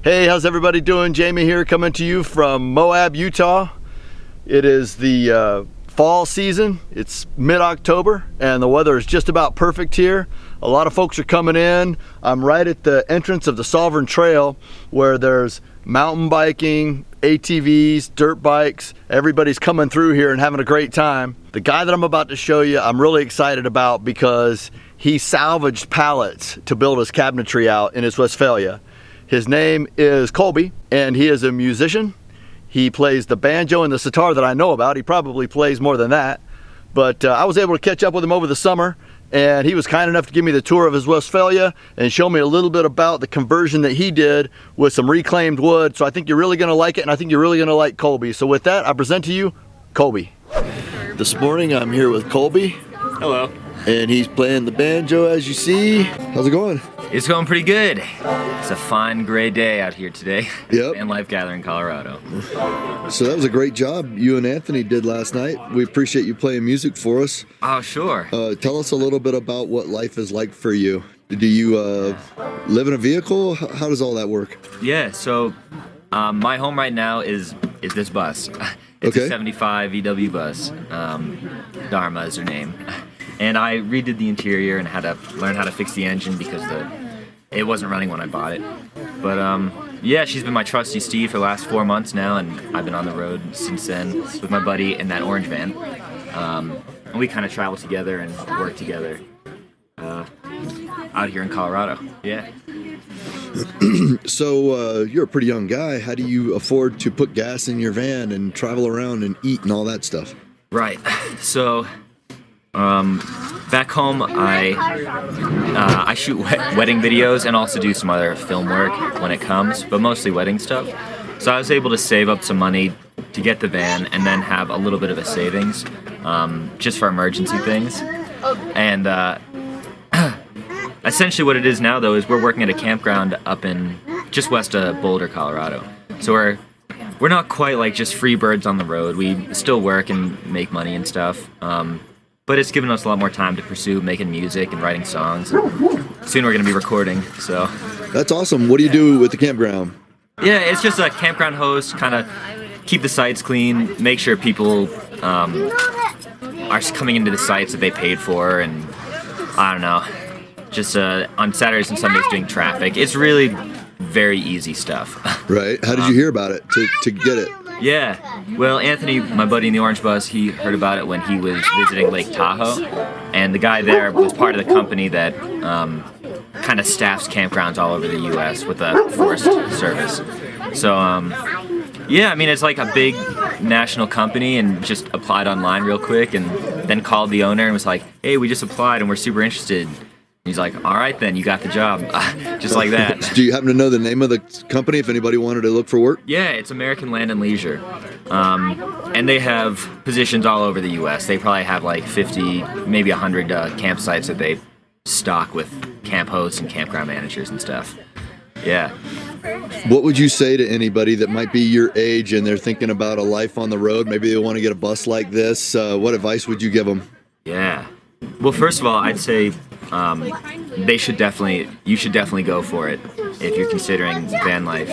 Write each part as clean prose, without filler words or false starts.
Hey, how's everybody doing? Jamie here, coming to you from Moab, Utah. It is the fall season. It's mid-October and the weather is just about perfect here. A lot of folks are coming in. I'm right at the entrance of the Sovereign Trail where there's mountain biking, ATVs, dirt bikes. Everybody's coming through here and having a great time. The guy that I'm about to show you, I'm really excited about because he salvaged pallets to build his cabinetry out in his Westphalia. His name is Colby, and he is a musician. He plays the banjo and the sitar that I know about. He probably plays more than that. But I was able to catch up with him over the summer, and he was kind enough to give me the tour of his Westphalia and show me a little bit about the conversion that he did with some reclaimed wood. So I think you're really gonna like it, and I think you're really gonna like Colby. So with that, I present to you, Colby. This morning I'm here with Colby. Hello. And he's playing the banjo, as you see. How's it going? It's going pretty good. It's a fine gray day out here today. Yep. And Life Gathering, Colorado. So that was a great job you and Anthony did last night. We appreciate you playing music for us. Oh, sure. Tell us a little bit about what life is like for you. Do you live in a vehicle? How does all that work? Yeah, so my home right now is this bus. It's a 75 VW bus. Dharma is her name. And I redid the interior and had to learn how to fix the engine because it wasn't running when I bought it. But yeah, she's been my trusty steed for the last 4 months now, and I've been on the road since then with my buddy in that orange van. And we kind of travel together and work together out here in Colorado. Yeah. So you're a pretty young guy. How do you afford to put gas in your van and travel around and eat and all that stuff? Right. So back home, I shoot wedding videos and also do some other film work when it comes, but mostly wedding stuff. So I was able to save up some money to get the van and then have a little bit of a savings just for emergency things. And essentially what it is now, though, is we're working at a campground up in just west of Boulder, Colorado. So we're not quite like just free birds on the road. We still work and make money and stuff. But it's given us a lot more time to pursue making music and writing songs. And soon we're going to be recording, so. That's awesome. What do you do with the campground? Yeah, it's just a campground host, kind of keep the sites clean, make sure people are coming into the sites that they paid for, and I don't know, just on Saturdays and Sundays doing traffic. It's really very easy stuff. Right. How did you hear about it to get it? Yeah, well, Anthony, my buddy in the orange bus, he heard about it when he was visiting Lake Tahoe, and the guy there was part of the company that kind of staffs campgrounds all over the U.S. with the Forest Service. So, yeah, I mean, it's like a big national company, and just applied online real quick, and then called the owner and was like, hey, we just applied and we're super interested. He's like, all right then, you got the job. Just like that. Do you happen to know the name of the company if anybody wanted to look for work? Yeah, it's American Land and Leisure. And they have positions all over the U.S. They probably have like 50, maybe 100 campsites that they stock with camp hosts and campground managers and stuff. Yeah. What would you say to anybody that might be your age and they're thinking about a life on the road? Maybe they want to get a bus like this. What advice would you give them? Yeah. Well, first of all, I'd say you should definitely go for it if you're considering van life.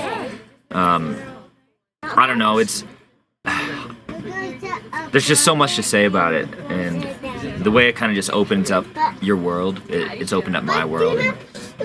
I don't know, there's just so much to say about it, and the way it kind of just opens up your world, it's opened up my world, and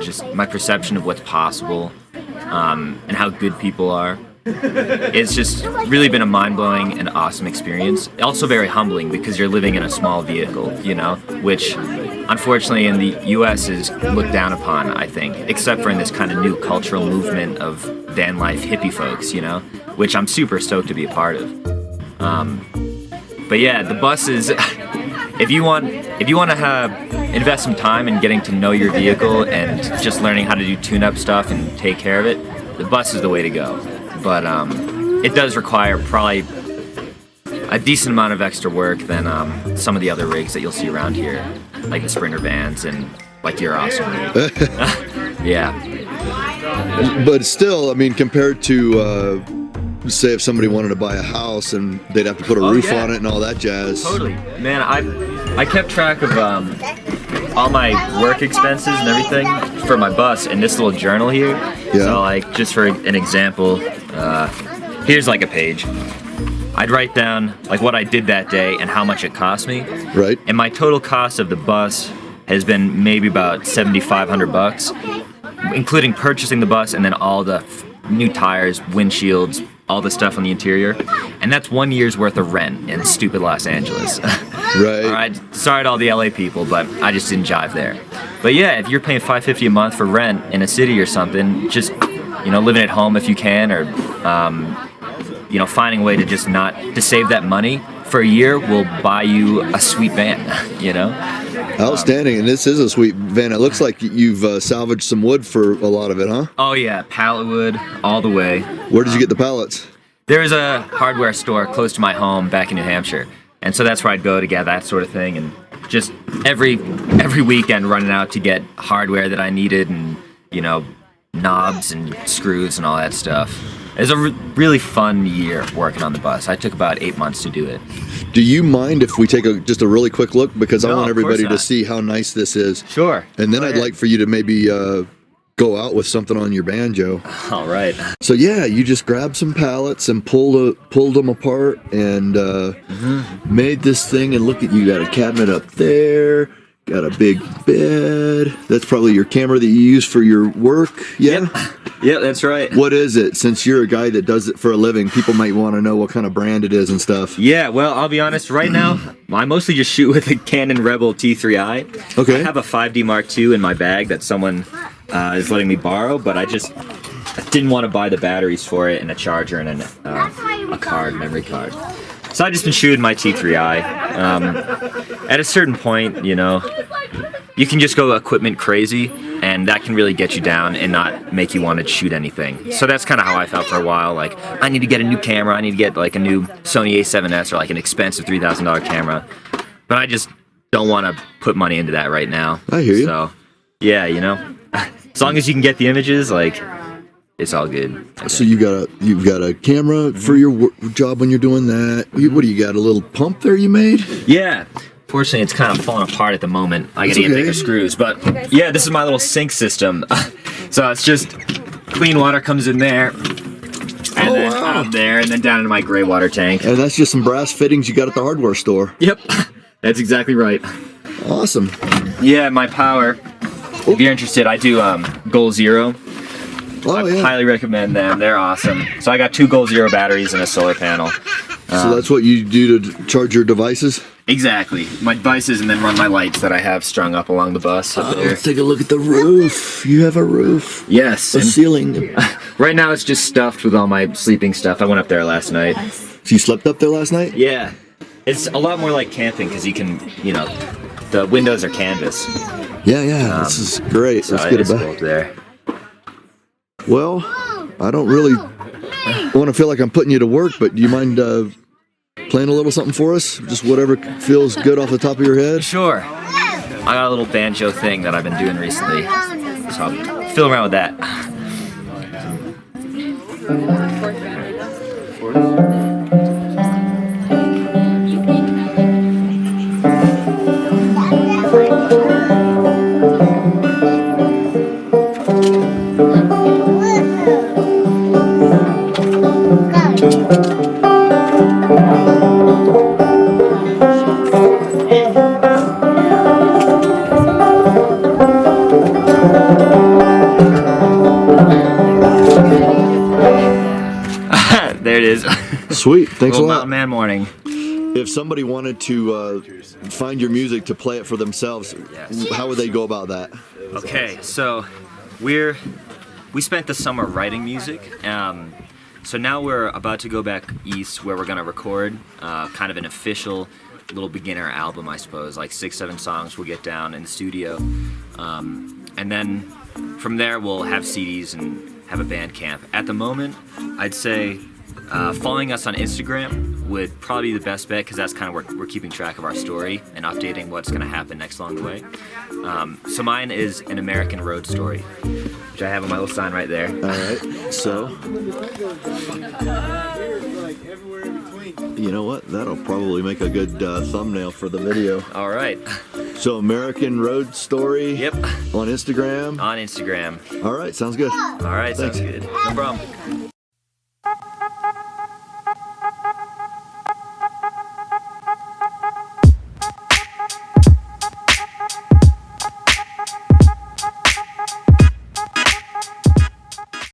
just my perception of what's possible, and how good people are. It's just really been a mind-blowing and awesome experience. Also very humbling because you're living in a small vehicle, you know, which unfortunately in the U.S. is looked down upon, I think, except for in this kind of new cultural movement of van life hippie folks, you know, which I'm super stoked to be a part of. But yeah, the bus is, if you want to invest some time in getting to know your vehicle and just learning how to do tune-up stuff and take care of it, the bus is the way to go. But it does require probably a decent amount of extra work than some of the other rigs that you'll see around here, like the Sprinter vans and like your awesome rig. Yeah. But still, I mean, compared to say if somebody wanted to buy a house and they'd have to put a roof on it and all that jazz. Totally, man. I kept track of all my work expenses and everything for my bus in this little journal here. Yeah. So like, just for an example, here's like a page. I'd write down like what I did that day and how much it cost me. Right. And my total cost of the bus has been maybe about $7,500, including purchasing the bus and then all the new tires, windshields, all the stuff on the interior. And that's 1 year's worth of rent in stupid Los Angeles. Right. All right. Sorry to all the LA people, but I just didn't jive there. But yeah, if you're paying $550 a month for rent in a city or something, just, you know, living at home if you can, or you know, finding a way to just not to save that money for a year will buy you a sweet van, you know? Outstanding. And this is a sweet van. It looks like you've salvaged some wood for a lot of it, huh? Oh yeah, pallet wood all the way. Where did you get the pallets? There's a hardware store close to my home back in New Hampshire. And so that's where I'd go to get that sort of thing, and just every weekend running out to get hardware that I needed, and, you know, knobs and screws and all that stuff. It was a really fun year working on the bus. I took about 8 months to do it. Do you mind if we take just a really quick look? Because I No, want of course everybody to not. see how nice this is. Sure. And then Go I'd ahead. like for you to maybe go out with something on your banjo. All right. So yeah, you just grabbed some pallets and pulled them apart and made this thing. And look at you, got a cabinet up there, got a big bed. That's probably your camera that you use for your work. Yeah. Yep, that's right. What is it? Since you're a guy that does it for a living, people might want to know what kind of brand it is and stuff. Yeah, well, I'll be honest. Right now, I mostly just shoot with a Canon Rebel T3i. Okay. I have a 5D Mark II in my bag that someone is letting me borrow, but I didn't want to buy the batteries for it and a charger and a card, memory card. So I just been shooting my T3i. At a certain point, you know, you can just go equipment crazy, and that can really get you down and not make you want to shoot anything. So that's kind of how I felt for a while. Like, I need to get a new camera. I need to get like a new Sony A7S or like an expensive $3,000 camera. But I just don't want to put money into that right now. I hear you. So, yeah, you know, as long as you can get the images, like, it's all good. So you've got a camera for your job when you're doing that. What do you got? A little pump there you made? Yeah. Fortunately, it's kind of falling apart at the moment. I gotta get okay. bigger screws. But yeah, this is my little sink system. So it's just clean water comes in there, and then out there, and then down into my gray water tank. And that's just some brass fittings you got at the hardware store. Yep, that's exactly right. Awesome. Yeah, my power. If you're interested, I do Goal Zero. Oh, I yeah. highly recommend them. They're awesome. So I got 2 Goal Zero batteries and a solar panel. So that's what you do to charge your devices? Exactly. My devices, and then run my lights that I have strung up along the bus up there. Let's take a look at the roof. You have a roof. Yes. A and ceiling. right now it's just stuffed with all my sleeping stuff. I went up there last night. So you slept up there last night? Yeah. It's a lot more like camping because you can, you know, the windows are canvas. Yeah. This is great. So Let's I get it just go back. up there. Well, I don't really want to feel like I'm putting you to work, but do you mind playing a little something for us? Just whatever feels good off the top of your head? Sure. I got a little banjo thing that I've been doing recently. So I'll fiddle around with that. There it is. Sweet. Thanks a Little lot. Mountain Man morning. If somebody wanted to find your music to play it for themselves, how would they go about that? Okay, so we spent the summer writing music. So now we're about to go back east where we're gonna record kind of an official little beginner album, I suppose, like 6-7 songs we'll get down in the studio. And then from there we'll have CDs and have a band camp. At the moment, I'd say following us on Instagram would probably be the best bet because that's kind of where we're keeping track of our story and updating what's going to happen next along the way. So mine is An American Road Story, which I have on my little sign right there. All right. So, you know what? That'll probably make a good thumbnail for the video. All right. So American Road Story. Yep. On Instagram. On Instagram. All right, sounds good. All right, sounds good. No problem.